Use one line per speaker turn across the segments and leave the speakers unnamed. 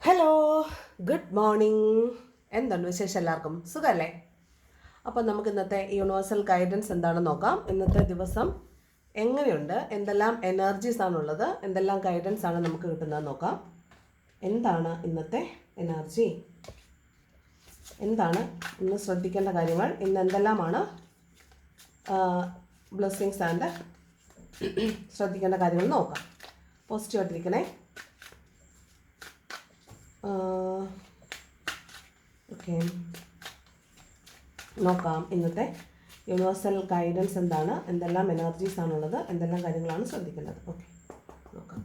Hello, good morning. എന്തുണ്ട് വിശേഷം? എല്ലാവർക്കും സുഖമല്ലേ? അപ്പം നമുക്ക് ഇന്നത്തെ യൂണിവേഴ്സൽ ഗൈഡൻസ് എന്താണെന്ന് നോക്കാം. ഇന്നത്തെ ദിവസം എങ്ങനെയുണ്ട്, എന്തെല്ലാം എനർജീസ് ആണുള്ളത്, എന്തെല്ലാം ഗൈഡൻസ് ആണ് നമുക്ക് കിട്ടുന്നത് നോക്കാം. എന്താണ് ഇന്നത്തെ എനർജി, എന്താണ് ഇന്ന് ശ്രദ്ധിക്കേണ്ട കാര്യങ്ങൾ, ഇന്ന് എന്തെല്ലാമാണ് ബ്ലെസ്സിങ്സ് ആൻഡ് ശ്രദ്ധിക്കേണ്ട കാര്യങ്ങൾ നോക്കാം. പോസിറ്റീവായിട്ടിരിക്കണേ. ഓക്കെ, നോക്കാം ഇന്നത്തെ യൂണിവേഴ്സൽ ഗൈഡൻസ് എന്താണ്, എന്തെല്ലാം എനർജീസ് ആണുള്ളത്, എന്തെല്ലാം കാര്യങ്ങളാണ് ശ്രദ്ധിക്കേണ്ടത്. ഓക്കെ, നോക്കാം.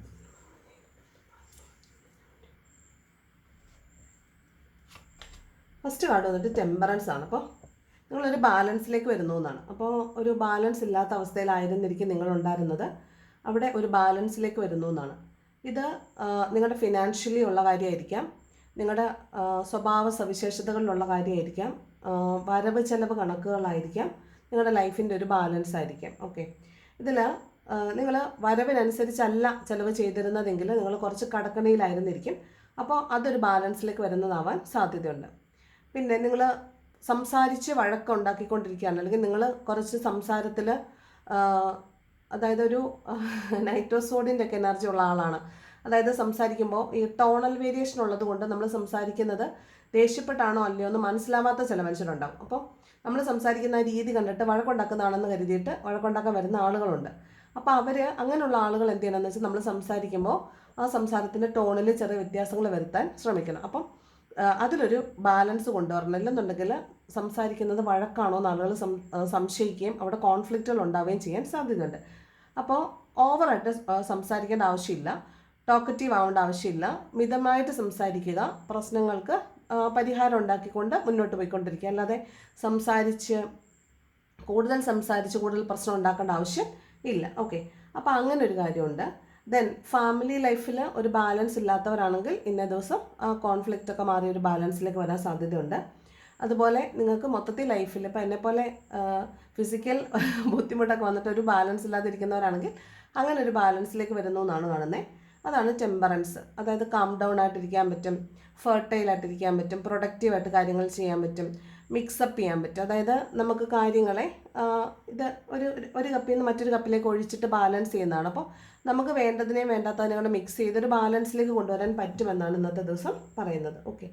ഫസ്റ്റ് കാർഡ് വന്നിട്ട് ടെമ്പറൻസ് ആണ്. അപ്പോൾ നിങ്ങളൊരു ബാലൻസിലേക്ക് വരുന്നു എന്നാണ്. അപ്പോൾ ഒരു ബാലൻസ് ഇല്ലാത്ത അവസ്ഥയിലായിരുന്നിരിക്കും നിങ്ങളുണ്ടായിരുന്നത്, അവിടെ ഒരു ബാലൻസിലേക്ക് വരുന്നു എന്നാണ്. ഇത് നിങ്ങളുടെ ഫിനാൻഷ്യലി ഉള്ള കാര്യമായിരിക്കാം, നിങ്ങളുടെ സ്വഭാവ സവിശേഷതകളിലുള്ള കാര്യമായിരിക്കാം, വരവ് ചെലവ് കണക്കുകളായിരിക്കാം, നിങ്ങളുടെ ലൈഫിൻ്റെ ഒരു ബാലൻസ് ആയിരിക്കാം. ഓക്കെ, ഇതിൽ നിങ്ങൾ വരവിനനുസരിച്ചല്ല ചിലവ് ചെയ്തിരുന്നതെങ്കിൽ നിങ്ങൾ കുറച്ച് കടക്കണിയിലായിരുന്നിരിക്കും. അപ്പോൾ അതൊരു ബാലൻസിലേക്ക് വരുന്നതാവാൻ സാധ്യതയുണ്ട്. പിന്നെ നിങ്ങൾ സംസാരിച്ച് വഴക്കുണ്ടാക്കിക്കൊണ്ടിരിക്കുകയാണ്, അല്ലെങ്കിൽ നിങ്ങൾ കുറച്ച് സംസാരത്തിൽ അതായത് ഒരു നൈട്രോസോഡിൻ്റെ ഒക്കെ എനർജി ഉള്ള ആളാണ്. അതായത് സംസാരിക്കുമ്പോൾ ഈ ടോണൽ വേരിയേഷൻ ഉള്ളത് കൊണ്ട് നമ്മൾ സംസാരിക്കുന്നത് ദേഷ്യപ്പെട്ടാണോ അല്ലയോ എന്ന് മനസ്സിലാവാത്ത ചില മനുഷ്യരുണ്ടാവും. അപ്പോൾ നമ്മൾ സംസാരിക്കുന്ന രീതി കണ്ടിട്ട് വഴക്കുണ്ടാക്കുന്നതാണെന്ന് കരുതിയിട്ട് വഴക്കുണ്ടാക്കാൻ വരുന്ന ആളുകളുണ്ട്. അപ്പോൾ അവർ അങ്ങനെയുള്ള ആളുകൾ എന്ത് ചെയ്യണമെന്ന് വെച്ചാൽ നമ്മൾ സംസാരിക്കുമ്പോൾ ആ സംസാരത്തിൻ്റെ ടോണിൽ ചെറിയ വ്യത്യാസങ്ങൾ വരുത്താൻ ശ്രമിക്കണം. അപ്പം അതിലൊരു ബാലൻസ് കൊണ്ടുവരണം. ഇല്ലെന്നുണ്ടെങ്കിൽ സംസാരിക്കുന്നത് വഴക്കാണോ എന്ന് ആളുകൾ സംശയിക്കുകയും അവിടെ കോൺഫ്ലിക്റ്റുകൾ ഉണ്ടാവുകയും ചെയ്യാൻ സാധ്യതയുണ്ട്. അപ്പോൾ ഓവറായിട്ട് സംസാരിക്കേണ്ട ആവശ്യമില്ല, ടോക്കറ്റീവ് ആവേണ്ട ആവശ്യമില്ല. മിതമായിട്ട് സംസാരിക്കുക, പ്രശ്നങ്ങൾക്ക് പരിഹാരം ഉണ്ടാക്കിക്കൊണ്ട് മുന്നോട്ട് പോയിക്കൊണ്ടിരിക്കുക. അല്ലാതെ കൂടുതൽ പ്രശ്നം ഉണ്ടാക്കേണ്ട ആവശ്യം ഇല്ല. ഓക്കെ, അപ്പോൾ അങ്ങനെ ഒരു കാര്യമുണ്ട്. ദെൻ ഫാമിലി ലൈഫിൽ ഒരു ബാലൻസ് ഇല്ലാത്തവരാണെങ്കിൽ ഇന്ന ദിവസം ആ കോൺഫ്ലിക്റ്റ് ഒക്കെ മാറി ഒരു ബാലൻസിലേക്ക് വരാൻ സാധ്യതയുണ്ട്. അതുപോലെ നിങ്ങൾക്ക് മൊത്തത്തിൽ ലൈഫിൽ ഇപ്പോൾ എന്നെപ്പോലെ ഫിസിക്കൽ ബുദ്ധിമുട്ടൊക്കെ വന്നിട്ട് ഒരു ബാലൻസ് ഇല്ലാതിരിക്കുന്നവരാണെങ്കിൽ അങ്ങനെ ഒരു ബാലൻസിലേക്ക് വരുന്നു എന്നാണ് കാണുന്നത്. അതാണ് ടെമ്പറൻസ്. അതായത് കാം ഡൗൺ ആയിട്ടിരിക്കാൻ പറ്റും, ഫെർട്ടൈൽ ആയിട്ടിരിക്കാൻ പറ്റും, പ്രൊഡക്റ്റീവായിട്ട് കാര്യങ്ങൾ ചെയ്യാൻ പറ്റും, മിക്സപ്പ് ചെയ്യാൻ പറ്റും. അതായത് നമുക്ക് കാര്യങ്ങളെ ഇത് ഒരു കപ്പിൽ നിന്ന് മറ്റൊരു കപ്പിലേക്ക് ഒഴിച്ചിട്ട് ബാലൻസ് ചെയ്യുന്നതാണ്. അപ്പോൾ നമുക്ക് വേണ്ടതിനെയും വേണ്ടാത്തതിനെയും കൂടെ മിക്സ് ചെയ്തൊരു ബാലൻസിലേക്ക് കൊണ്ടുവരാൻ പറ്റുമെന്നാണ് ഇന്നത്തെ ദിവസം പറയുന്നത്. ഓക്കെ,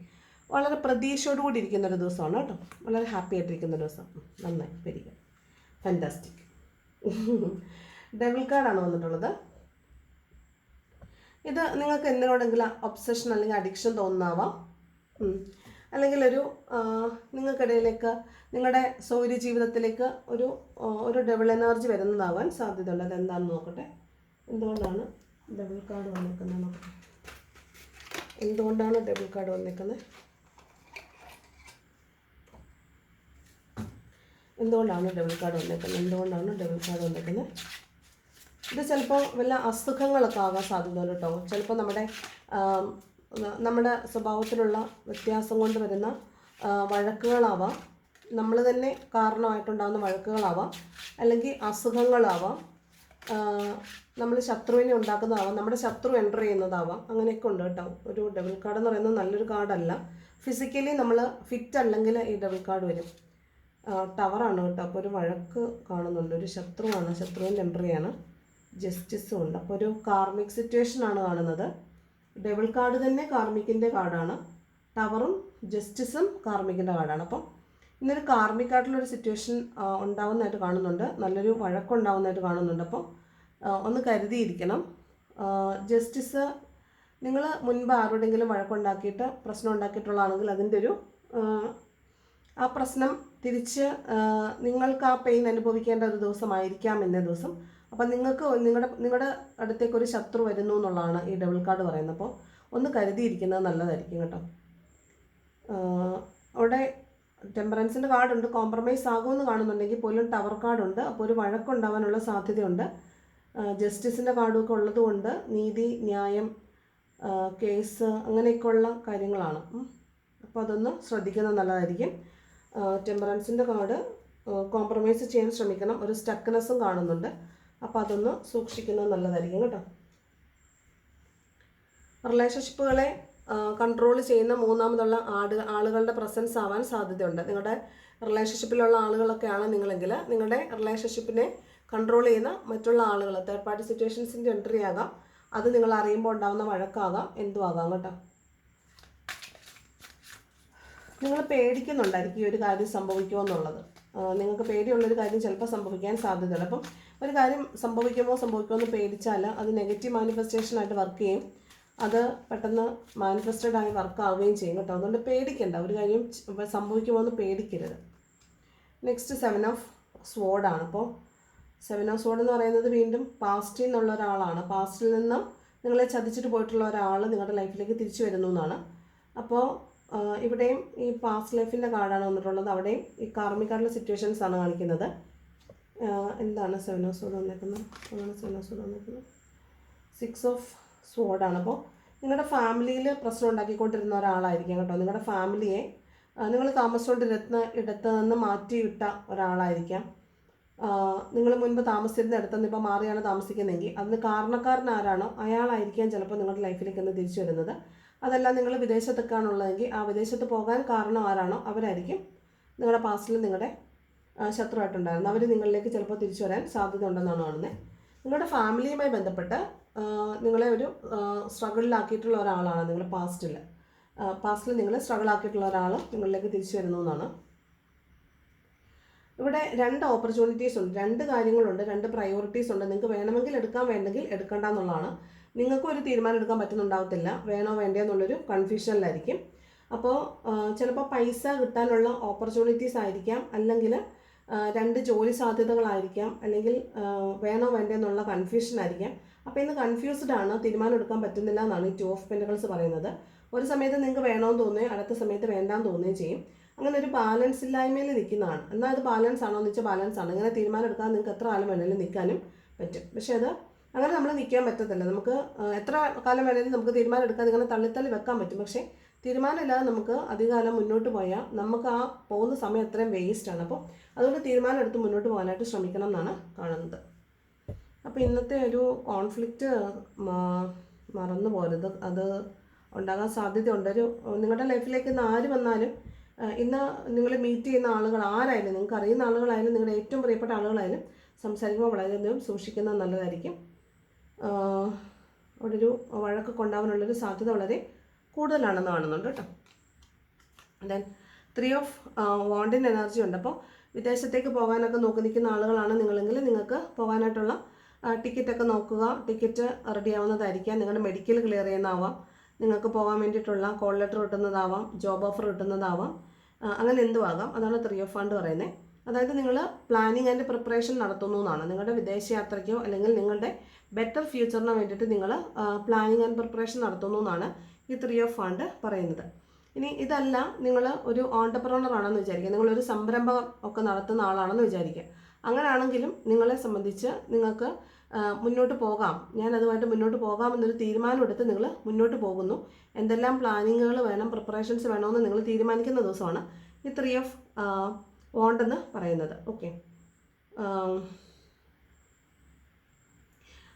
വളരെ പ്രതീക്ഷയോടുകൂടി ഇരിക്കുന്നൊരു ദിവസമാണ് കേട്ടോ, വളരെ ഹാപ്പി ആയിട്ടിരിക്കുന്ന ദിവസം. നന്നായി, വെരി ഗുഡ്, ഫാൻറ്റാസ്റ്റിക്. ഡെവിൾ കാർഡാണ് വന്നിട്ടുള്ളത്. ഇത് നിങ്ങൾക്ക് എന്തിനോടെങ്കിലും ഒബ്സഷൻ അല്ലെങ്കിൽ അഡിക്ഷൻ തോന്നുന്നതാവാം, അല്ലെങ്കിൽ നിങ്ങൾക്കിടയിലേക്ക് നിങ്ങളുടെ സൗര്യ ജീവിതത്തിലേക്ക് ഒരു ഡബിൾ എനർജി വരുന്നതാവാൻ സാധ്യതയുണ്ട്. അതെന്താണെന്ന് നോക്കട്ടെ. എന്തുകൊണ്ടാണ് ഡബിൾ കാർഡ് വന്നിരിക്കുന്നത് നോക്കട്ടെ. എന്തുകൊണ്ടാണ് ഡബിൾ കാർഡ് വന്നിരിക്കുന്നത്? എന്തുകൊണ്ടാണ് ഡബിൾ കാർഡ് വന്നിരിക്കുന്നത്? ഇത് ചിലപ്പോൾ വല്ല അസുഖങ്ങളൊക്കെ ആകാൻ സാധ്യതയുണ്ട് കേട്ടോ. ചിലപ്പോൾ നമ്മുടെ സ്വഭാവത്തിലുള്ള വ്യത്യാസം കൊണ്ട് വരുന്ന വഴക്കുകളാവാം, നമ്മൾ തന്നെ കാരണമായിട്ടുണ്ടാകുന്ന വഴക്കുകളാവാം, അല്ലെങ്കിൽ അസുഖങ്ങളാവാം, നമ്മൾ ശത്രുവിനെ ഉണ്ടാക്കുന്നതാവാം, നമ്മുടെ ശത്രു എൻ്റർ ചെയ്യുന്നതാവാം, അങ്ങനെയൊക്കെ ഉണ്ട് കേട്ടോ. ഒരു ഡബിൾ കാർഡ് എന്ന് പറയുന്നത് നല്ലൊരു കാർഡല്ല. ഫിസിക്കലി നമ്മൾ ഫിറ്റ് അല്ലെങ്കിൽ ഈ ഡബിൾ കാർഡ് വരും. ടവറാണ് കേട്ടോ. അപ്പോൾ ഒരു വഴക്ക് കാണുന്നുണ്ട്, ഒരു ശത്രുവാണ്, ശത്രുവിൻ്റെ എൻട്രിയാണ്. ജസ്റ്റിസും ഉണ്ട്. അപ്പോൾ ഒരു കാർമിക് സിറ്റുവേഷനാണ് കാണുന്നത്. ഡബിൾ കാർഡ് തന്നെ കാർമിക്കിൻ്റെ കാർഡാണ്. ടവറും ജസ്റ്റിസും കാർമിക്കിൻ്റെ കാർഡാണ്. അപ്പം ഇന്നൊരു കാർമിക്കായിട്ടുള്ളൊരു സിറ്റുവേഷൻ ഉണ്ടാവുന്നതായിട്ട് കാണുന്നുണ്ട്, നല്ലൊരു വഴക്കുണ്ടാവുന്നതായിട്ട് കാണുന്നുണ്ട്. അപ്പോൾ ഒന്ന് കരുതിയിരിക്കണം. ജസ്റ്റിസ്, നിങ്ങൾ മുൻപ് ആരോടെങ്കിലും വഴക്കുണ്ടാക്കിയിട്ട് പ്രശ്നം ഉണ്ടാക്കിയിട്ടുള്ളതാണെങ്കിൽ അതിൻ്റെ ആ പ്രശ്നം തിരിച്ച് നിങ്ങൾക്ക് ആ പെയിൻ അനുഭവിക്കേണ്ട ഒരു ദിവസമായിരിക്കാം ഇന്നേ ദിവസം. അപ്പം നിങ്ങൾക്ക് നിങ്ങളുടെ അടുത്തേക്ക് ഒരു ശത്രു വരുന്നു എന്നുള്ളതാണ് ഈ ഡബിൾ കാർഡ് പറയുന്നത്. അപ്പോൾ ഒന്ന് കരുതിയിരിക്കുന്നത് നല്ലതായിരിക്കും കേട്ടോ. അവിടെ ടെമ്പറൻസിൻ്റെ കാർഡുണ്ട്, കോംപ്രമൈസ് ആകുമെന്ന് കാണുന്നുണ്ടെങ്കിൽ പോലും ടവർ കാർഡുണ്ട്. അപ്പോൾ ഒരു വഴക്കുണ്ടാവാനുള്ള സാധ്യതയുണ്ട്. ജസ്റ്റിസിൻ്റെ കാർഡൊക്കെ ഉള്ളതുകൊണ്ട് നീതി, ന്യായം, കേസ് അങ്ങനെയൊക്കെയുള്ള കാര്യങ്ങളാണ്. അപ്പോൾ അതൊന്ന് ശ്രദ്ധിക്കുന്നത് നല്ലതായിരിക്കും. ടെമ്പറൻസിൻ്റെ കാർഡ് കോംപ്രമൈസ് ചെയ്യാൻ ശ്രമിക്കണം, ഒരു സ്റ്റക്നെസ്സും കാണുന്നുണ്ട്. അപ്പോൾ അതൊന്ന് സൂക്ഷിക്കുന്നത് നല്ലതായിരിക്കും കേട്ടോ. റിലേഷൻഷിപ്പുകളെ കൺട്രോൾ ചെയ്യുന്ന മൂന്നാമതുള്ള ആളുകളുടെ പ്രസൻസ് ആവാൻ സാധ്യതയുണ്ട്. നിങ്ങളുടെ റിലേഷൻഷിപ്പിലുള്ള ആളുകളൊക്കെയാണ് നിങ്ങളെങ്കിൽ നിങ്ങളുടെ റിലേഷൻഷിപ്പിനെ കൺട്രോൾ ചെയ്യുന്ന മറ്റുള്ള ആളുകൾ, തേർഡ് പാർട്ടി സിറ്റുവേഷൻസിൻ്റെ എൻട്രി ആകാം, അത് നിങ്ങൾ അറിയുമ്പോൾ ഉണ്ടാകുന്ന വഴക്കാകാം, എന്തും ആകാം കേട്ടോ. നിങ്ങൾ പേടിക്കുന്നുണ്ടായിരിക്കും ഈ ഒരു കാര്യം സംഭവിക്കുമോ എന്നുള്ളത്. നിങ്ങൾക്ക് പേടിയുള്ളൊരു കാര്യം ചിലപ്പോൾ സംഭവിക്കാൻ സാധ്യതയുണ്ട്. അപ്പം ഒരു കാര്യം സംഭവിക്കുമോ എന്ന് പേടിച്ചാൽ അത് നെഗറ്റീവ് മാനിഫെസ്റ്റേഷനായിട്ട് വർക്ക് ചെയ്യും, അത് പെട്ടെന്ന് മാനിഫെസ്റ്റഡ് ആയി വർക്ക് ആവുകയും ചെയ്യും കേട്ടോ. അതുകൊണ്ട് പേടിക്കണ്ട, ഒരു കാര്യം സംഭവിക്കുമോ എന്ന് പേടിക്കരുത്. Next 7 of സ്വോർഡാണ്. അപ്പോൾ 7 ഓഫ് സ്വോർഡ് എന്ന് പറയുന്നത് വീണ്ടും പാസ്റ്റിൽ നിന്നുള്ള ഒരാളാണ്. പാസ്റ്റിൽ നിന്ന് നിങ്ങളെ ചതിച്ചിട്ട് പോയിട്ടുള്ള ഒരാൾ നിങ്ങളുടെ ലൈഫിലേക്ക് തിരിച്ചു വരുന്നു എന്നാണ്. അപ്പോൾ ഇവിടെയും ഈ പാസ്റ്റ് ലൈഫിൻ്റെ കാർഡാണ് വന്നിട്ടുള്ളത്. അവിടെയും ഈ കാർമിക് കാർഡിലെ സിറ്റുവേഷൻസ് ആണ് കാണിക്കുന്നത്. എന്താണ് 7 ഓഫ് സ്വോർഡ് വന്നിരിക്കുന്നത്? 7 ഓഫ് സ്വോർഡ് വന്നിരിക്കുന്നത് 6 ഓഫ് സ്വോർഡാണ്. അപ്പോൾ നിങ്ങളുടെ ഫാമിലിയിൽ പ്രശ്നം ഉണ്ടാക്കിക്കൊണ്ടിരുന്ന ഒരാളായിരിക്കാം കേട്ടോ. നിങ്ങളുടെ ഫാമിലിയെ നിങ്ങൾ താമസിച്ചുകൊണ്ടിരുന്ന ഇടത്ത് നിന്ന് മാറ്റിവിട്ട ഒരാളായിരിക്കാം. നിങ്ങൾ മുൻപ് താമസിച്ചിരുന്ന ഇടത്ത് നിന്ന് ഇപ്പോൾ മാറിയാണ് താമസിക്കുന്നതെങ്കിൽ അതിന് കാരണക്കാരൻ ആരാണോ അയാളായിരിക്കാം ചിലപ്പോൾ നിങ്ങളുടെ ലൈഫിലേക്ക് ഒന്ന് തിരിച്ചു വരുന്നത്. അതല്ല നിങ്ങൾ വിദേശത്തൊക്കെയാണുള്ളതെങ്കിൽ ആ വിദേശത്ത് പോകാൻ കാരണം ആരാണോ അവരായിരിക്കും നിങ്ങളുടെ പാസ്റ്റിൽ നിങ്ങളുടെ ശത്രുവായിട്ടുണ്ടായിരുന്നത്. അവർ നിങ്ങളിലേക്ക് ചിലപ്പോൾ തിരിച്ചു വരാൻ സാധ്യത ഉണ്ടെന്നാണ് കാണുന്നത്. നിങ്ങളുടെ ഫാമിലിയുമായി ബന്ധപ്പെട്ട് നിങ്ങളെ ഒരു സ്ട്രഗിളിലാക്കിയിട്ടുള്ള ഒരാളാണ് നിങ്ങൾ പാസ്റ്റിൽ നിങ്ങൾ സ്ട്രഗിളാക്കിയിട്ടുള്ള ഒരാൾ നിങ്ങളിലേക്ക് തിരിച്ചു വരുന്നു എന്നാണ്. ഇവിടെ 2 ഓപ്പർച്യൂണിറ്റീസ് ഉണ്ട്, 2 കാര്യങ്ങളുണ്ട്, 2 പ്രയോറിറ്റീസ് ഉണ്ട്. നിങ്ങൾക്ക് വേണമെങ്കിൽ എടുക്കാം, വേണ്ടെങ്കിൽ എടുക്കണ്ട എന്നുള്ളതാണ്. നിങ്ങൾക്കും ഒരു തീരുമാനം എടുക്കാൻ പറ്റുന്നുണ്ടാവത്തില്ല, വേണോ വേണ്ടയോ എന്നുള്ളൊരു കൺഫ്യൂഷനിലായിരിക്കും. അപ്പോൾ ചിലപ്പോൾ പൈസ കിട്ടാനുള്ള ഓപ്പർച്യൂണിറ്റീസ് ആയിരിക്കാം, അല്ലെങ്കിൽ 2 ജോലി സാധ്യതകളായിരിക്കാം, അല്ലെങ്കിൽ വേണോ വേണ്ടയോ എന്നുള്ള കൺഫ്യൂഷനായിരിക്കാം. അപ്പോൾ ഇന്ന് കൺഫ്യൂസ്ഡ് ആണ്, തീരുമാനം എടുക്കാൻ പറ്റുന്നില്ല എന്നാണ് ഈ 2 ഓഫ് പെൻറ്റക്കിൾസ് പറയുന്നത്. ഒരു സമയത്ത് നിങ്ങൾക്ക് വേണമെന്ന് തോന്നുകയും അടുത്ത സമയത്ത് വേണ്ടാന്ന് തോന്നുകയും ചെയ്യും. അങ്ങനെ ഒരു ബാലൻസ് ഇല്ലായ്മയിൽ നിൽക്കുന്നതാണ്. എന്നാൽ അത് ബാലൻസ് ആണോ എന്ന് വെച്ചാൽ ബാലൻസ് ആണ്. ഇങ്ങനെ തീരുമാനം എടുക്കാൻ നിങ്ങൾക്ക് എത്ര കാലം വേണമെങ്കിലും നിൽക്കാനും പറ്റും. പക്ഷേ അത് അങ്ങനെ നമ്മൾ നിൽക്കാൻ പറ്റത്തില്ല. നമുക്ക് എത്ര കാലം വേണമെങ്കിലും നമുക്ക് തീരുമാനം എടുക്കാൻ ഇങ്ങനെ തള്ളി വെക്കാൻ പറ്റും. പക്ഷേ തീരുമാനമില്ലാതെ നമുക്ക് അധികകാലം മുന്നോട്ട് പോയാൽ നമുക്ക് ആ പോകുന്ന സമയം അത്രയും വേസ്റ്റാണ്. അപ്പോൾ അതുകൊണ്ട് തീരുമാനം എടുത്ത് മുന്നോട്ട് പോകാനായിട്ട് ശ്രമിക്കണം എന്നാണ് കാണുന്നത്. അപ്പോൾ ഇന്നത്തെ ഒരു കോൺഫ്ലിക്റ്റ് മറന്നു പോരുത്, അത് ഉണ്ടാകാൻ സാധ്യതയുണ്ട്. നിങ്ങളുടെ ലൈഫിലേക്ക് ഇന്ന് ആര് വന്നാലും, ഇന്ന് നിങ്ങൾ മീറ്റ് ചെയ്യുന്ന ആളുകൾ ആരായാലും, നിങ്ങൾക്ക് അറിയുന്ന ആളുകളായാലും, നിങ്ങളുടെ ഏറ്റവും പ്രിയപ്പെട്ട ആളുകളായാലും സംസാരിക്കുമ്പോൾ വളരെയധികം സൂക്ഷിക്കുന്നത് നല്ലതായിരിക്കും. അവിടെ ഒരു വഴക്കൊക്കെ ഉണ്ടാവാനുള്ളൊരു സാധ്യത വളരെ കൂടുതലാണെന്ന് കാണുന്നുണ്ട് കേട്ടോ. ദെൻ 3 ഓഫ് വാണ്ടിൻ എനർജി ഉണ്ട്. അപ്പോൾ വിദേശത്തേക്ക് പോകാനൊക്കെ നോക്കി നിൽക്കുന്ന ആളുകളാണ് നിങ്ങളെങ്കിൽ നിങ്ങൾക്ക് പോകാനായിട്ടുള്ള ടിക്കറ്റൊക്കെ നോക്കുക. ടിക്കറ്റ് റെഡി ആവുന്നതായിരിക്കാം. നിങ്ങളുടെ മെഡിക്കൽ ക്ലിയർ ചെയ്യുന്നതാവാം, നിങ്ങൾക്ക് പോകാൻ വേണ്ടിയിട്ടുള്ള കോൾ ലെറ്റർ കിട്ടുന്നതാവാം, ജോബ് ഓഫർ കിട്ടുന്നതാവാം, അങ്ങനെ എന്തും ആകാം. അതാണ് 3 ഓഫ് വാണ്ട് പറയുന്നത്. അതായത് നിങ്ങൾ പ്ലാനിങ് ആൻഡ് പ്രിപ്പറേഷൻ നടത്തുന്നു എന്നാണ്. നിങ്ങളുടെ വിദേശയാത്രയ്ക്കോ അല്ലെങ്കിൽ നിങ്ങളുടെ ബെറ്റർ ഫ്യൂച്ചറിന് വേണ്ടിയിട്ട് നിങ്ങൾ പ്ലാനിങ് ആൻഡ് പ്രിപ്പറേഷൻ നടത്തുന്നു എന്നാണ് ഈ 3 ഓഫ് വാണ്ട് പറയുന്നത്. ഇനി ഇതല്ല, നിങ്ങൾ ഒരു ഓൺടർപ്രണർ ആണെന്ന് വിചാരിക്കുക, നിങ്ങളൊരു സംരംഭം ഒക്കെ നടത്തുന്ന ആളാണെന്ന് വിചാരിക്കുക. അങ്ങനെയാണെങ്കിലും നിങ്ങളെ സംബന്ധിച്ച് നിങ്ങൾക്ക് മുന്നോട്ട് പോകാം, ഞാൻ അതുമായിട്ട് മുന്നോട്ട് പോകാമെന്നൊരു തീരുമാനം എടുത്ത് നിങ്ങൾ മുന്നോട്ട് പോകുന്നു. എന്തെല്ലാം പ്ലാനിങ്ങുകൾ വേണം, പ്രിപ്പറേഷൻസ് വേണമെന്ന് നിങ്ങൾ തീരുമാനിക്കുന്ന ദിവസമാണ് ഈ 3 ഓഫ് വാണ്ടെന്ന് പറയുന്നത്. ഓക്കെ,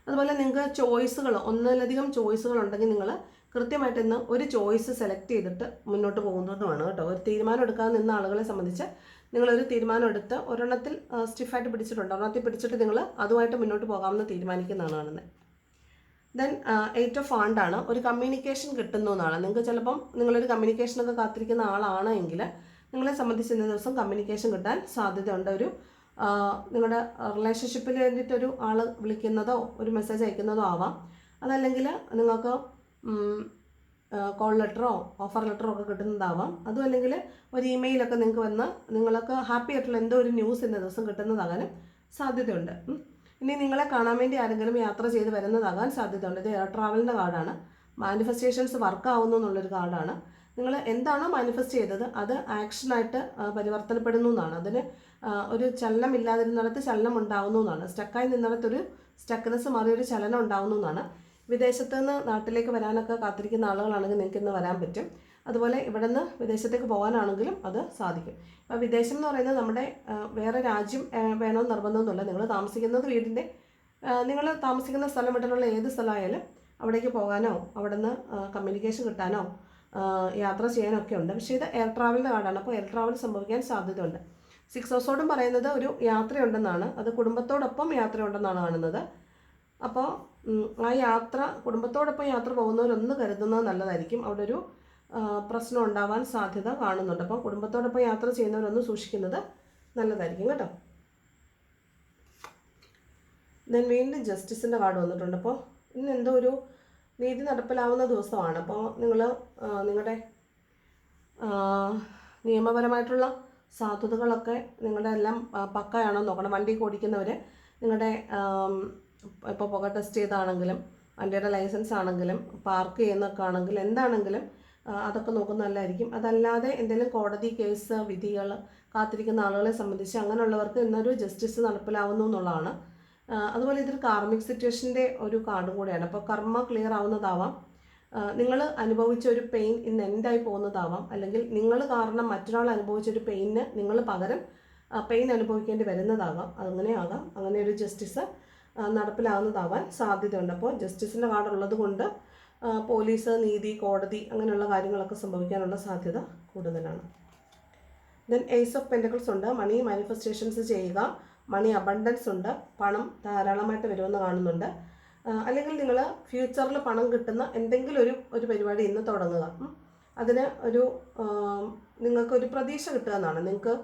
അതുപോലെ നിങ്ങൾക്ക് ചോയ്സുകൾ, ഒന്നിലധികം ചോയ്സുകൾ ഉണ്ടെങ്കിൽ നിങ്ങൾ കൃത്യമായിട്ട് ഇന്ന് ഒരു ചോയ്സ് സെലക്ട് ചെയ്തിട്ട് മുന്നോട്ട് പോകുന്നതുമാണ് കേട്ടോ. ഒരു തീരുമാനം എടുക്കാൻ നിന്ന ആളുകളെ സംബന്ധിച്ച് നിങ്ങളൊരു തീരുമാനം എടുത്ത് ഒരെണ്ണത്തിൽ സ്റ്റിഫായിട്ട് പിടിച്ചിട്ടുണ്ട്, ഒരെണ്ണത്തിൽ പിടിച്ചിട്ട് നിങ്ങൾ അതുമായിട്ട് മുന്നോട്ട് പോകാമെന്ന് തീരുമാനിക്കുന്നതാണ് കാണുന്നത്. ദെൻ 8 ഓഫ് വാണ്ടാണ്. ഒരു കമ്മ്യൂണിക്കേഷൻ കിട്ടുന്നു എന്നാണ്. നിങ്ങൾക്ക് ചിലപ്പം നിങ്ങളൊരു കമ്മ്യൂണിക്കേഷനൊക്കെ കാത്തിരിക്കുന്ന ആളാണ് എങ്കിൽ നിങ്ങളെ സംബന്ധിച്ച് ഇന്ന ദിവസം കമ്മ്യൂണിക്കേഷൻ കിട്ടാൻ സാധ്യതയുണ്ട്. ഒരു നിങ്ങളുടെ റിലേഷൻഷിപ്പിന് വേണ്ടിയിട്ടൊരു ആൾ വിളിക്കുന്നതോ ഒരു മെസ്സേജ് അയക്കുന്നതോ ആവാം. അതല്ലെങ്കിൽ നിങ്ങൾക്ക് കോൾ ലെറ്ററോ ഓഫർ ലെറ്ററോ ഒക്കെ കിട്ടുന്നതാവാം. അതും അല്ലെങ്കിൽ ഒരു ഇമെയിലൊക്കെ നിങ്ങൾക്ക് വന്ന് നിങ്ങൾക്ക് ഹാപ്പി ആയിട്ടുള്ള എന്തോ ഒരു ന്യൂസ് ഇന്ന ദിവസം കിട്ടുന്നതാകാനും സാധ്യതയുണ്ട്. ഇനി നിങ്ങളെ കാണാൻ വേണ്ടി ആരെങ്കിലും യാത്ര ചെയ്ത് വരുന്നതാകാൻ സാധ്യതയുണ്ട്. ഇത് എയർ ട്രാവലിൻ്റെ കാർഡാണ്. മാനിഫെസ്റ്റേഷൻസ് വർക്ക് ആവുന്നു എന്നുള്ളൊരു കാർഡാണ്. നിങ്ങൾ എന്താണോ മാനിഫെസ്റ്റ് ചെയ്തത് അത് ആക്ഷനായിട്ട് പരിവർത്തനപ്പെടുന്നു എന്നാണ്. അതിന് ഒരു ചലനം ഇല്ലാതിരുന്നിടത്ത് ചലനം ഉണ്ടാകുന്നു എന്നാണ്. സ്റ്റക്കായി നിന്നിടത്തൊരു സ്റ്റക്നെസ് മാറി ഒരു ചലനം ഉണ്ടാകുന്നു എന്നാണ്. വിദേശത്ത് നിന്ന് നാട്ടിലേക്ക് വരാനൊക്കെ കാത്തിരിക്കുന്ന ആളുകളാണെങ്കിൽ നിങ്ങൾക്ക് ഇന്ന് വരാൻ പറ്റും. അതുപോലെ ഇവിടെ നിന്ന് വിദേശത്തേക്ക് പോകാനാണെങ്കിലും അത് സാധിക്കും. അപ്പോൾ വിദേശം എന്ന് പറയുന്നത് നമ്മുടെ വേറെ രാജ്യം വേണമെന്ന് നിർബന്ധമൊന്നുമില്ല. നിങ്ങൾ താമസിക്കുന്നത് വീടിൻ്റെ, നിങ്ങൾ താമസിക്കുന്ന സ്ഥലം വിട്ടിട്ടുള്ള ഏത് സ്ഥലമായാലും അവിടേക്ക് പോകാനോ അവിടെ നിന്ന് കമ്മ്യൂണിക്കേഷൻ കിട്ടാനോ യാത്ര ചെയ്യാനൊക്കെ ഉണ്ട്. പക്ഷേ ഇത് എയർ ട്രാവലിൻ്റെ കാർഡാണ്. അപ്പോൾ എയർ ട്രാവൽ സംഭവിക്കാൻ സാധ്യതയുണ്ട്. 6 ഓഫ് സോർഡും പറയുന്നത് ഒരു യാത്രയുണ്ടെന്നാണ്, അത് കുടുംബത്തോടൊപ്പം യാത്രയുണ്ടെന്നാണ് കാണുന്നത്. അപ്പോൾ ആ യാത്ര, കുടുംബത്തോടൊപ്പം യാത്ര പോകുന്നവരൊന്ന് കരുതുന്നത് നല്ലതായിരിക്കും. അവിടെ ഒരു പ്രശ്നം ഉണ്ടാവാൻ സാധ്യത കാണുന്നുണ്ട്. അപ്പോൾ കുടുംബത്തോടൊപ്പം യാത്ര ചെയ്യുന്നവരൊന്ന് സൂക്ഷിക്കുന്നത് നല്ലതായിരിക്കും കേട്ടോ. ദെൻ വീണ്ടും ജസ്റ്റിസിൻ്റെ കാർഡ് വന്നിട്ടുണ്ട്. അപ്പോൾ ഇന്ന് എന്തോ ഒരു നീതി നടപ്പിലാവുന്ന ദിവസമാണ്. അപ്പോൾ നിങ്ങൾ നിങ്ങളുടെ നിയമപരമായിട്ടുള്ള സാധുതകളൊക്കെ നിങ്ങളുടെ എല്ലാം പക്കയാണോ നോക്കണം. വണ്ടി ഓടിക്കുന്നവർ നിങ്ങളുടെ ഇപ്പോൾ പുക ടെസ്റ്റ് ചെയ്താണെങ്കിലും വണ്ടിയുടെ ലൈസൻസ് ആണെങ്കിലും പാർക്ക് ചെയ്യുന്നൊക്കെ ആണെങ്കിലും എന്താണെങ്കിലും അതൊക്കെ നോക്കുന്നത് നല്ലതായിരിക്കും. അതല്ലാതെ എന്തെങ്കിലും കോടതി കേസ് വിധികൾ കാത്തിരിക്കുന്ന ആളുകളെ സംബന്ധിച്ച് അങ്ങനെയുള്ളവർക്ക് ഇന്നൊരു ജസ്റ്റിസ് നടപ്പിലാവുന്നു എന്നുള്ളതാണ്. അതുപോലെ ഇതൊരു കാർമിക് സിറ്റുവേഷൻ്റെ ഒരു കാർഡും കൂടെയാണ്. അപ്പോൾ കർമ്മ ക്ലിയർ ആവുന്നതാവാം, നിങ്ങൾ അനുഭവിച്ച ഒരു പെയിൻ ഇന്ന് എൻഡായി പോകുന്നതാവാം, അല്ലെങ്കിൽ നിങ്ങൾ കാരണം മറ്റൊരാൾ അനുഭവിച്ചൊരു പെയിനിന് നിങ്ങൾ പകരം പെയിൻ അനുഭവിക്കേണ്ടി വരുന്നതാകാം. അങ്ങനെയാകാം. അങ്ങനെ ഒരു ജസ്റ്റിസ് നടപ്പിലാവുന്നതാവാൻ സാധ്യതയുണ്ട്. അപ്പോൾ ജസ്റ്റിസിൻ്റെ കാർഡ് ഉള്ളത് കൊണ്ട് പോലീസ്, നീതി, കോടതി അങ്ങനെയുള്ള കാര്യങ്ങളൊക്കെ സംഭവിക്കാനുള്ള സാധ്യത കൂടുതലാണ്. ദെൻ ഏസ് ഓഫ് പെൻറ്റക്കിൾസ് ഉണ്ട്. മണി മാനിഫെസ്റ്റേഷൻസ് ചെയ്യുക, മണി അബണ്ടൻസ് ഉണ്ട്, പണം ധാരാളമായിട്ട് വരുമെന്ന് കാണുന്നുണ്ട്. അല്ലെങ്കിൽ നിങ്ങൾ ഫ്യൂച്ചറിൽ പണം കിട്ടുന്ന എന്തെങ്കിലും ഒരു പരിപാടി ഇന്ന് തുടങ്ങുക. അതിന് നിങ്ങൾക്കൊരു പ്രതീക്ഷ കിട്ടുക എന്നാണ്. നിങ്ങൾക്ക്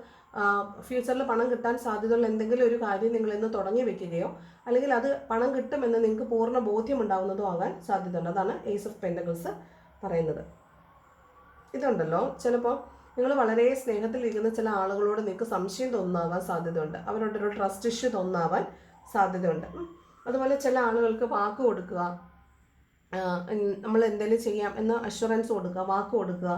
ഫ്യൂച്ചറിൽ പണം കിട്ടാൻ സാധ്യതയുള്ള എന്തെങ്കിലും ഒരു കാര്യം നിങ്ങൾ ഇന്ന് തുടങ്ങി വെക്കുകയോ അല്ലെങ്കിൽ അത് പണം കിട്ടുമെന്ന് നിങ്ങൾക്ക് പൂർണ്ണ ബോധ്യം ഉണ്ടാകുന്നതോ ആകാൻ സാധ്യതയുണ്ട്. അതാണ് ഏസ് ഓഫ് പെൻറ്റക്കിൾസ് പറയുന്നത്. ഇതുണ്ടല്ലോ, ചിലപ്പോൾ നിങ്ങൾ വളരെ സ്നേഹത്തിലിരിക്കുന്ന ചില ആളുകളോട് നിങ്ങൾക്ക് സംശയം തോന്നാവാൻ സാധ്യതയുണ്ട്. അവരോടൊരു ട്രസ്റ്റ് ഇഷ്യൂ തോന്നാവാൻ സാധ്യതയുണ്ട്. അതുപോലെ ചില ആളുകൾക്ക് വാക്ക് കൊടുക്കുക, നമ്മൾ എന്തെങ്കിലും ചെയ്യാം എന്ന് അഷുറൻസ് കൊടുക്കുക, വാക്ക് കൊടുക്കുക,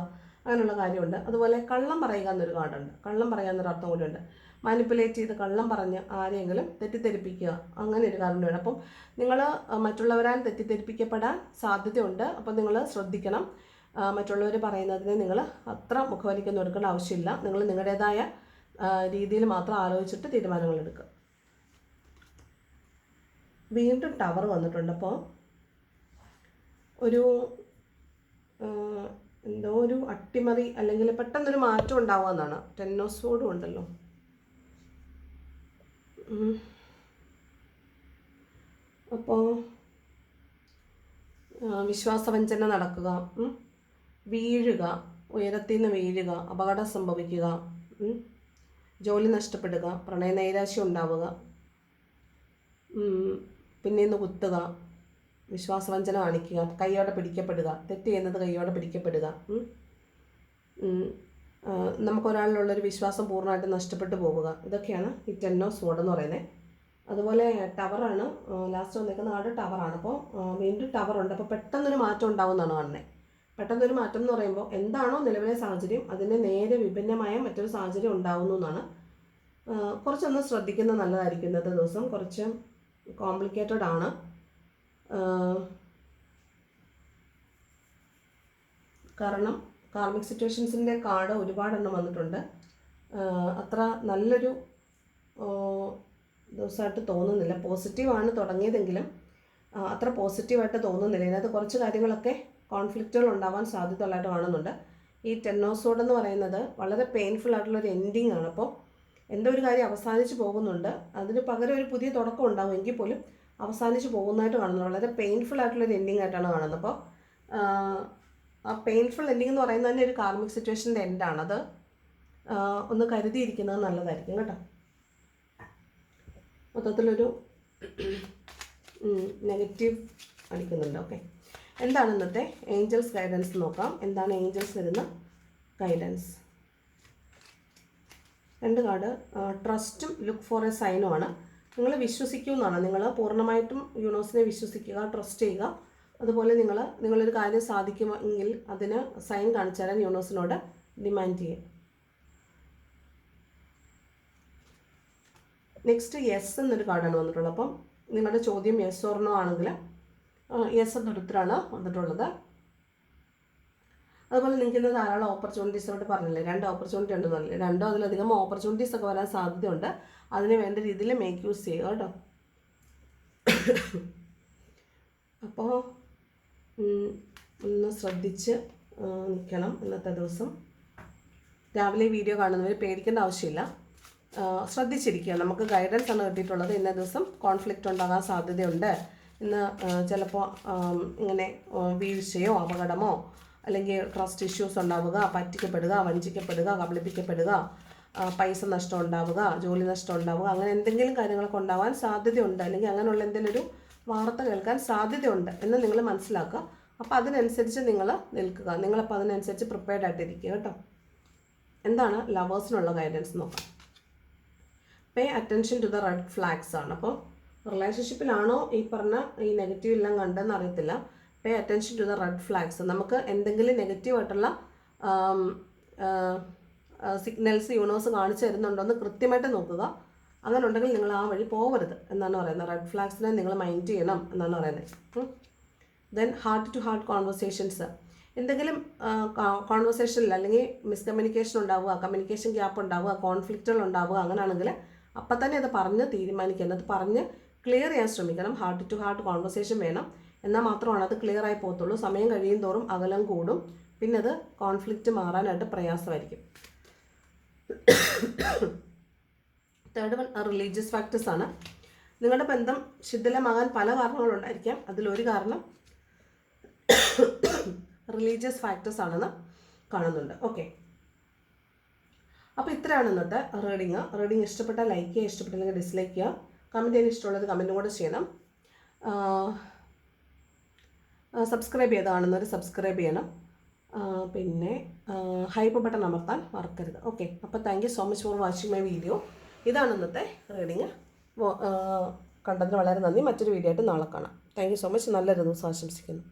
അങ്ങനെയുള്ള കാര്യമുണ്ട്. അതുപോലെ കള്ളം പറയുക എന്നൊരു കാർഡുണ്ട്. കള്ളം പറയുക എന്നൊരു അർത്ഥം കൂടിയുണ്ട്. മാനിപ്പുലേറ്റ് ചെയ്ത് കള്ളം പറഞ്ഞ് ആരെങ്കിലും തെറ്റിദ്ധരിപ്പിക്കുക, അങ്ങനെ ഒരു കാര്യം വേണം. അപ്പം നിങ്ങൾ മറ്റുള്ളവരാൽ തെറ്റിദ്ധരിപ്പിക്കപ്പെടാൻ സാധ്യതയുണ്ട്. അപ്പം നിങ്ങൾ ശ്രദ്ധിക്കണം. മറ്റുള്ളവർ പറയുന്നതിന് നിങ്ങൾ അത്ര മുഖവലിക്കൊന്നും എടുക്കേണ്ട ആവശ്യമില്ല. നിങ്ങൾ നിങ്ങളുടേതായ രീതിയിൽ മാത്രം ആലോചിച്ചിട്ട് തീരുമാനങ്ങൾ എടുക്കുക. വീണ്ടും ടവർ വന്നിട്ടുണ്ട്. അപ്പോൾ എന്തോ ഒരു അട്ടിമറി അല്ലെങ്കിൽ പെട്ടെന്നൊരു മാറ്റം ഉണ്ടാവുമെന്നാണ്. 10 ഓഫ് സോർഡും ഉണ്ടല്ലോ. അപ്പോൾ വിശ്വാസവഞ്ചന നടക്കുക, വീഴുക, ഉയരത്തിൽ നിന്ന് വീഴുക, അപകടം സംഭവിക്കുക, ജോലി നഷ്ടപ്പെടുക, പ്രണയനൈരാശ്യം ഉണ്ടാവുക, പിന്നീന്ന് കുത്തുക, വിശ്വാസവഞ്ചന കാണിക്കുക, കൈയോടെ പിടിക്കപ്പെടുക, തെറ്റ് ചെയ്യുന്നത് കൈയോടെ പിടിക്കപ്പെടുക, നമുക്കൊരാളിലുള്ളൊരു വിശ്വാസം പൂർണ്ണമായിട്ട് നഷ്ടപ്പെട്ടു പോവുക. ഇതൊക്കെയാണ് ഈ 10 ഓഫ് സോർഡ് എന്ന് പറയുന്നത്. അതുപോലെ ടവറാണ് ലാസ്റ്റ് വന്നിരിക്കുന്ന കാർഡ്, ടവറാണ്. അപ്പോൾ വീണ്ടും ടവറുണ്ട്. അപ്പോൾ പെട്ടെന്നൊരു മാറ്റം ഉണ്ടാവുമെന്നാണ് കാണുന്നത്. പെട്ടെന്നൊരു മാറ്റം എന്ന് പറയുമ്പോൾ എന്താണോ നിലവിലെ സാഹചര്യം അതിന് നേരെ വിഭിന്നമായ മറ്റൊരു സാഹചര്യം ഉണ്ടാവുന്നു എന്നാണ്. കുറച്ചൊന്ന് ശ്രദ്ധിക്കുന്നത് നല്ലതായിരിക്കും. ഇന്നത്തെ ദിവസം കുറച്ച് കോംപ്ലിക്കേറ്റഡ് ആണ്. കാരണം കാർമിക് സിറ്റുവേഷൻസിൻ്റെ കാർഡ് ഒരുപാടെണ്ണം വന്നിട്ടുണ്ട്. അത്ര നല്ലൊരു ദിവസമായിട്ട് തോന്നുന്നില്ല. പോസിറ്റീവാണ് തുടങ്ങിയതെങ്കിലും അത്ര പോസിറ്റീവായിട്ട് തോന്നുന്നില്ല. ഇതിനകത്ത് കുറച്ച് കാര്യങ്ങളൊക്കെ കോൺഫ്ലിക്റ്റുകൾ ഉണ്ടാവാൻ സാധ്യതയുള്ളതായിട്ട് കാണുന്നുണ്ട്. ഈ 10 ഓഫ് സോർഡ് എന്ന് പറയുന്നത് വളരെ പെയിൻഫുൾ ആയിട്ടുള്ളൊരു എൻഡിങ് ആണ്. അപ്പോൾ എന്തോ ഒരു കാര്യം അവസാനിച്ച് പോകുന്നുണ്ട്, അതിന് പകരം ഒരു പുതിയ തുടക്കം ഉണ്ടാകും, എങ്കിൽ പോലും അവസാനിച്ച് പോകുന്നതായിട്ട് കാണുന്നു. വളരെ പെയിൻഫുൾ ആയിട്ടുള്ളൊരു എൻഡിങ് ആയിട്ടാണ് കാണുന്നത്. അപ്പോൾ ആ പെയിൻഫുൾ എൻഡിങ് എന്ന് പറയുന്നത് തന്നെ ഒരു കാർമിക് സിറ്റുവേഷൻ്റെ എൻഡാണ്. അത് ഒന്ന് കരുതിയിരിക്കുന്നത് നല്ലതായിരിക്കും കേട്ടോ. മൊത്തത്തിലൊരു നെഗറ്റീവ് അടിക്കുന്നുണ്ട്. ഓക്കെ, എന്താണ് ഇന്നത്തെ ഏഞ്ചൽസ് ഗൈഡൻസ് നോക്കാം. എന്താണ് ഏഞ്ചൽസ് തരുന്ന ഗൈഡൻസ്? 2 കാർഡ് ട്രസ്റ്റും ലുക്ക് ഫോർ എ സൈനുമാണ്. നിങ്ങൾ വിശ്വസിക്കുമെന്നാണ്. നിങ്ങൾ പൂർണ്ണമായിട്ടും യൂണിവേഴ്സിനെ വിശ്വസിക്കുക, ട്രസ്റ്റ് ചെയ്യുക. അതുപോലെ നിങ്ങളൊരു കാര്യം സാധിക്കുമെങ്കിൽ അതിന് സൈൻ കാണിച്ചു തരാൻ യൂണിവേഴ്സിനോട് ഡിമാൻഡ് ചെയ്യുക. നെക്സ്റ്റ് യെസ് എന്നൊരു കാർഡാണ് വന്നിട്ടുള്ളത്. അപ്പം നിങ്ങളുടെ ചോദ്യം യെസ് ഓർ നോ ആണെങ്കിൽ യെസ് എന്നൊരു ഉത്തരമാണ് വന്നിട്ടുള്ളത്. അതുപോലെ നിങ്ങൾക്ക് ഇന്ന് ധാരാളം ഓപ്പർച്യൂണിറ്റീസോട് പറഞ്ഞില്ലേ, 2 ഓപ്പർച്യൂണിറ്റി ഉണ്ടെന്ന് പറഞ്ഞില്ലേ, 2 അതിലധികം ഓപ്പർച്യൂണിറ്റീസ് ഒക്കെ വരാൻ സാധ്യതയുണ്ട്. അതിന് വേണ്ട രീതിയിൽ മേക്ക് യൂസ് ചെയ്യുക കേട്ടോ. അപ്പോൾ ഒന്ന് ശ്രദ്ധിച്ച് നിൽക്കണം ഇന്നത്തെ ദിവസം. രാവിലെ വീഡിയോ കാണുന്നവർ പേടിക്കേണ്ട ആവശ്യമില്ല. ശ്രദ്ധിച്ചിരിക്കുക. നമുക്ക് ഗൈഡൻസ് ആണ് കിട്ടിയിട്ടുള്ളത്. ഇന്ന ദിവസം കോൺഫ്ലിക്റ്റ് ഉണ്ടാകാൻ സാധ്യതയുണ്ട്. ഇന്ന് ചിലപ്പോൾ ഇങ്ങനെ വീഴ്ചയോ അപകടമോ അല്ലെങ്കിൽ ട്രസ്റ്റ് ഇഷ്യൂസ് ഉണ്ടാവുക, പറ്റിക്കപ്പെടുക, വഞ്ചിക്കപ്പെടുക, കബളിപ്പിക്കപ്പെടുക, പൈസ നഷ്ടം ഉണ്ടാവുക, ജോലി നഷ്ടം ഉണ്ടാവുക, അങ്ങനെ എന്തെങ്കിലും കാര്യങ്ങളൊക്കെ ഉണ്ടാവാൻ സാധ്യതയുണ്ട്. അല്ലെങ്കിൽ അങ്ങനെയുള്ള എന്തെങ്കിലും ഒരു വാർത്ത കേൾക്കാൻ സാധ്യതയുണ്ട് എന്ന് നിങ്ങൾ മനസ്സിലാക്കുക. അപ്പോൾ അതിനനുസരിച്ച് നിങ്ങൾ നിൽക്കുക. നിങ്ങളപ്പോൾ അതിനനുസരിച്ച് പ്രിപ്പയർഡ് ആയിട്ടിരിക്കുക കേട്ടോ. എന്താണ് ലവേഴ്സിനുള്ള ഗൈഡൻസ് നോക്കാം. Pay attention to the red flags ആണ്. അപ്പോൾ റിലേഷൻഷിപ്പിലാണോ ഈ പറഞ്ഞ ഈ നെഗറ്റീവ് എല്ലാം കണ്ടെന്ന് അറിയത്തില്ല. Pay attention to the red flags. നമുക്ക് എന്തെങ്കിലും നെഗറ്റീവായിട്ടുള്ള സിഗ്നൽസ് യൂണിവേഴ്സ് കാണിച്ചു തരുന്നുണ്ടോ എന്ന് കൃത്യമായിട്ട് നോക്കുക. അങ്ങനെ ഉണ്ടെങ്കിൽ നിങ്ങൾ ആ വഴി പോകരുത് എന്നാണ് പറയുന്നത്. റെഡ് ഫ്ലാഗ്സിനെ നിങ്ങൾ മൈൻഡ് ചെയ്യണം എന്നാണ് പറയുന്നത്. Then heart to heart conversations. എന്തെങ്കിലും കോൺവെർസേഷനിൽ അല്ലെങ്കിൽ മിസ്കമ്മ്യൂണിക്കേഷൻ ഉണ്ടാവുക, കമ്മ്യൂണിക്കേഷൻ ഗ്യാപ്പ് ഉണ്ടാവുക, കോൺഫ്ലിക്റ്റുകൾ ഉണ്ടാവുക, അങ്ങനെയാണെങ്കിൽ അപ്പം തന്നെ അത് പറഞ്ഞ് തീരുമാനിക്കണം. അത് പറഞ്ഞ് ക്ലിയർ ചെയ്യാൻ ശ്രമിക്കണം. ഹാർട്ട് ടു ഹാർട്ട് കോൺവെർസേഷൻ വേണം. എന്നാൽ മാത്രമാണ് അത് ക്ലിയർ ആയി പോകത്തുള്ളൂ. സമയം കഴിയും തോറും അകലം കൂടും. പിന്നെ അത് കോൺഫ്ലിക്റ്റ് മാറാനായിട്ട് പ്രയാസമായിരിക്കും. തേർഡ് വൺ റിലീജിയസ് ഫാക്ടേഴ്സ് ആണ്. നിങ്ങളുടെ ബന്ധം ശിഥിലമാകാൻ പല കാരണങ്ങളുണ്ടായിരിക്കാം. അതിലൊരു കാരണം റിലീജിയസ് ഫാക്ടേഴ്സ് ആണെന്ന് കാണുന്നുണ്ട്. ഓക്കെ, അപ്പോൾ ഇത്രയാണ് ഇന്നത്തെ റീഡിങ് ഇഷ്ടപ്പെട്ടാൽ ലൈക്ക് ചെയ്യുക, ഇഷ്ടപ്പെട്ടില്ലെങ്കിൽ ഡിസ്ലൈക്ക് ചെയ്യുക. കമൻറ്റ് ചെയ്യാൻ ഇഷ്ടമുള്ളത് കമൻറ്റും കൂടെ ചെയ്യണം. സബ്സ്ക്രൈബ് ചെയ്ത് കാണുന്നവർ സബ്സ്ക്രൈബ് ചെയ്യണം. പിന്നെ ഹൈപ്പ് ബട്ടൺ അമർത്താൻ മറക്കരുത്. ഓക്കെ, അപ്പോൾ thank you so much for watching my video. ഇതാണ് ഇന്നത്തെ റീഡിങ്. കണ്ടതിന് വളരെ നന്ദി. മറ്റൊരു വീഡിയോ ആയിട്ട് നാളെ കാണാം. Thank you so much. നല്ലൊരു ദിവസം ആശംസിക്കുന്നു.